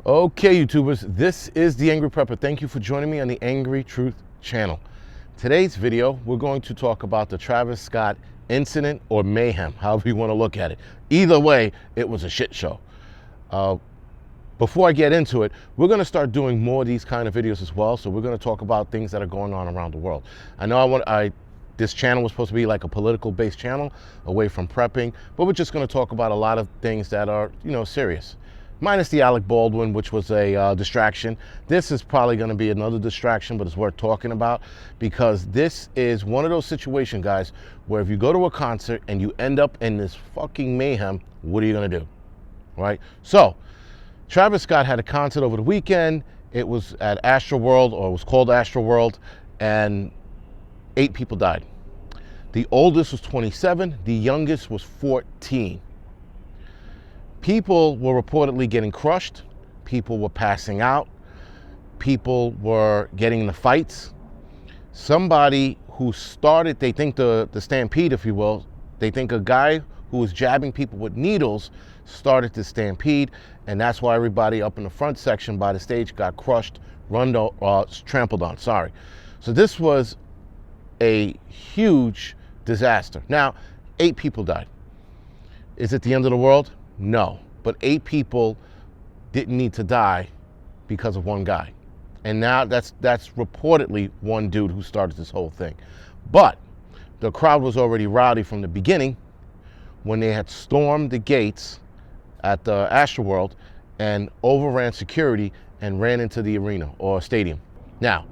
Okay, YouTubers, this is the Angry Prepper. Thank you for joining me on the Angry Truth channel. Today's video, we're going to talk about the Travis Scott incident or mayhem, however you want to look at it. Either way, it was a shit show. Before I get into it, we're going to start doing more of these kind of videos as well. So we're going to talk about things that are going on around the world. I know this channel was supposed to be like a political-based channel away from prepping, but we're just going to talk about a lot of things that are, serious. Minus the Alec Baldwin, which was a distraction. This is probably going to be another distraction, but it's worth talking about because this is one of those situations, guys, where if you go to a concert and you end up in this fucking mayhem, what are you going to do, right? So, Travis Scott had a concert over the weekend. It was at Astroworld, or it was called Astroworld, and 8 people died. The oldest was 27, the youngest was 14. People were reportedly getting crushed. People were passing out. People were getting in the fights. Somebody who started, they think the stampede, if you will, they think a guy who was jabbing people with needles started the stampede, and that's why everybody up in the front section by the stage got crushed, trampled on, sorry. So this was a huge disaster. Now, 8 people died. Is it the end of the world? No, but 8 people didn't need to die because of one guy. And now that's reportedly one dude who started this whole thing. But the crowd was already rowdy from the beginning when they had stormed the gates at the Astroworld and overran security and ran into the arena or stadium. Now,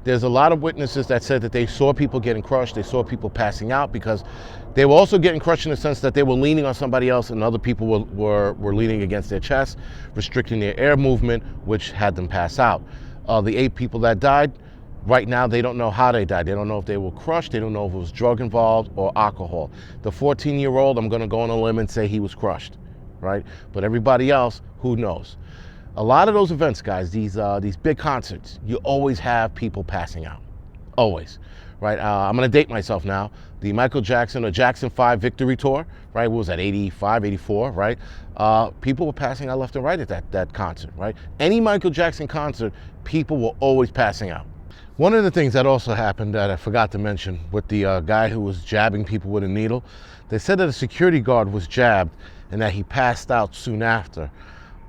there's a lot of witnesses that said that they saw people getting crushed, they saw people passing out because they were also getting crushed in the sense that they were leaning on somebody else and other people were leaning against their chest, restricting their air movement, which had them pass out. The 8 people that died, right now they don't know how they died. They don't know if they were crushed, they don't know if it was drug involved or alcohol. The 14-year-old, I'm gonna go on a limb and say he was crushed, right? But everybody else, who knows? A lot of those events, guys, these big concerts, you always have people passing out, always, right? I'm gonna date myself now. The Michael Jackson or Jackson 5 Victory Tour, right? What was that, 85, 84, right? People were passing out left and right at that concert, right? Any Michael Jackson concert, people were always passing out. One of the things that also happened that I forgot to mention with the guy who was jabbing people with a needle, they said that a security guard was jabbed and that he passed out soon after.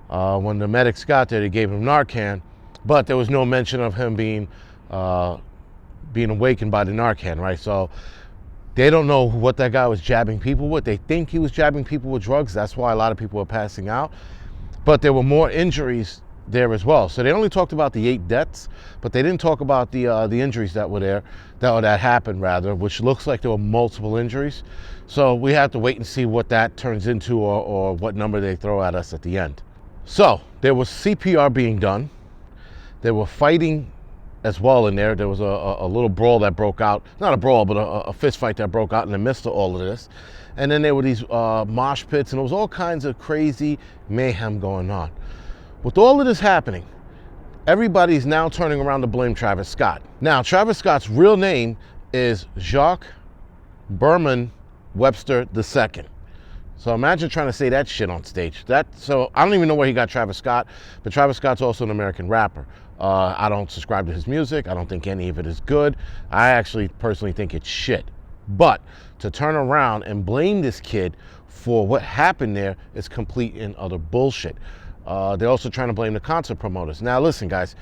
When the medics got there, they gave him Narcan, but there was no mention of him being awakened by the Narcan, right? So they don't know what that guy was jabbing people with. They think he was jabbing people with drugs. That's why a lot of people were passing out. But there were more injuries there as well. So they only talked about the 8 deaths, but they didn't talk about the injuries that were there, that happened rather, which looks like there were multiple injuries. So we have to wait and see what that turns into or what number they throw at us at the end. So there was CPR being done. They were fighting as well in there. There was a little brawl that broke out. Not a brawl, but a fist fight that broke out in the midst of all of this. And then there were these mosh pits, and there was all kinds of crazy mayhem going on. With all of this happening, everybody's now turning around to blame Travis Scott. Now, Travis Scott's real name is Jacques Berman Webster II. So imagine trying to say that shit on stage. So I don't even know where he got Travis Scott, but Travis Scott's also an American rapper. I don't subscribe to his music. I don't think any of it is good. I actually personally think it's shit. But to turn around and blame this kid for what happened there is complete and utter bullshit. They're also trying to blame the concert promoters. Now listen, guys,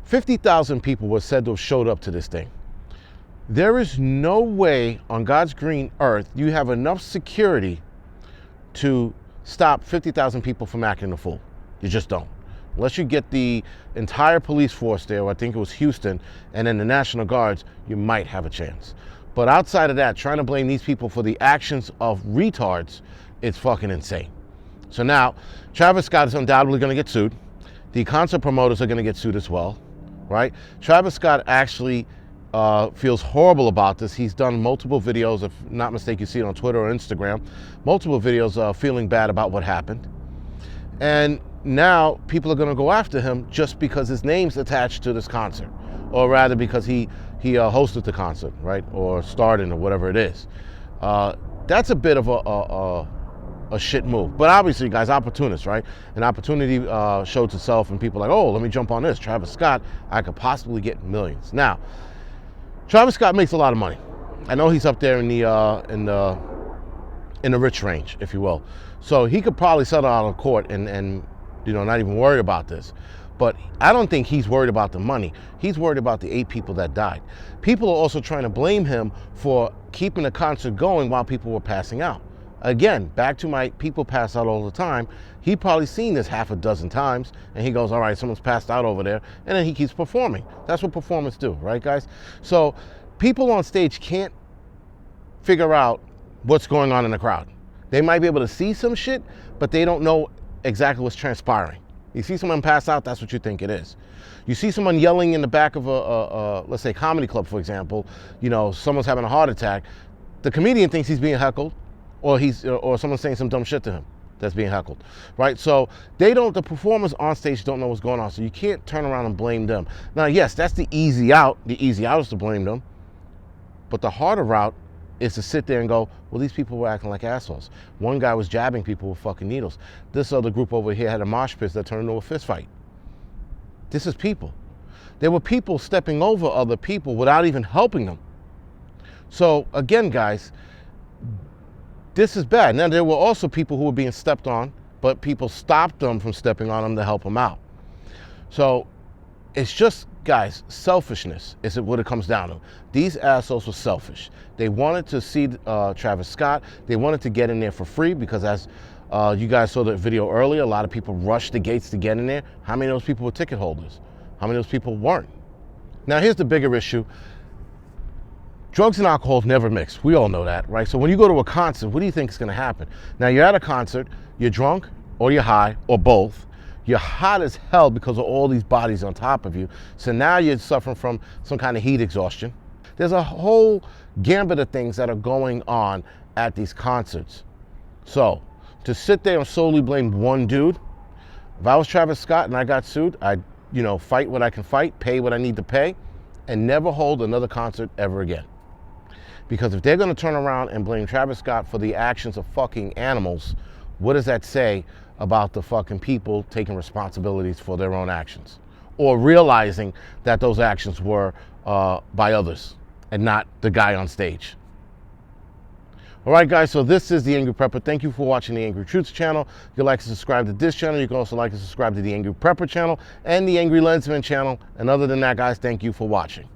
50,000 people were said to have showed up to this thing. There is no way on God's green earth you have enough security to stop 50,000 people from acting a fool. You just don't. Unless you get the entire police force there, or I think it was Houston, and then the National Guards, you might have a chance. But outside of that, trying to blame these people for the actions of retards, it's fucking insane. So now, Travis Scott is undoubtedly going to get sued. The concert promoters are going to get sued as well, right? Travis Scott actually feels horrible about this. He's done multiple videos, if not mistaken, you see it on Twitter or Instagram, multiple videos feeling bad about what happened. And now people are going to go after him just because his name's attached to this concert, or rather because he hosted the concert, right, or starred in, or whatever it is. That's a bit of a shit move. But obviously, guys, opportunists, right? An opportunity showed itself, and people are like, oh, let me jump on this. Travis Scott, I could possibly get millions. Now, Travis Scott makes a lot of money. I know he's up there in the rich range, if you will. So he could probably settle out of court and not even worry about this. But I don't think he's worried about the money. He's worried about the 8 people that died. People are also trying to blame him for keeping the concert going while people were passing out. Again, back to my people pass out all the time. He probably seen this half a dozen times, and he goes, all right, someone's passed out over there, and then he keeps performing. That's what performers do, right, guys? So people on stage can't figure out what's going on in the crowd. They might be able to see some shit, but they don't know exactly what's transpiring. You see someone pass out, that's what you think it is. You see someone yelling in the back of a let's say, comedy club, for example, someone's having a heart attack. The comedian thinks he's being heckled, or someone's saying some dumb shit to him that's being heckled, right? So the performers on stage don't know what's going on, so you can't turn around and blame them. Now, yes, that's the easy out. The easy out is to blame them, but the harder route is to sit there and go, well, these people were acting like assholes. One guy was jabbing people with fucking needles. This other group over here had a mosh pit that turned into a fist fight. This is people. There were people stepping over other people without even helping them. So again, guys, this is bad. Now, there were also people who were being stepped on, but people stopped them from stepping on them to help them out. So it's just, guys, selfishness is what it comes down to. These assholes were selfish. They wanted to see Travis Scott. They wanted to get in there for free because, as you guys saw the video earlier, a lot of people rushed the gates to get in there. How many of those people were ticket holders? How many of those people weren't? Now, here's the bigger issue. Drugs and alcohol never mix. We all know that, right? So when you go to a concert, what do you think is going to happen? Now, you're at a concert, you're drunk, or you're high, or both. You're hot as hell because of all these bodies on top of you. So now you're suffering from some kind of heat exhaustion. There's a whole gambit of things that are going on at these concerts. So to sit there and solely blame one dude, if I was Travis Scott and I got sued, I'd fight what I can fight, pay what I need to pay, and never hold another concert ever again. Because if they're going to turn around and blame Travis Scott for the actions of fucking animals, what does that say about the fucking people taking responsibilities for their own actions, or realizing that those actions were by others and not the guy on stage? All right, guys, so this is the Angry Prepper. Thank you for watching the Angry Truths channel. If you'd like to subscribe to this channel, you can also like and subscribe to the Angry Prepper channel and the Angry Lensman channel. And other than that, guys, thank you for watching.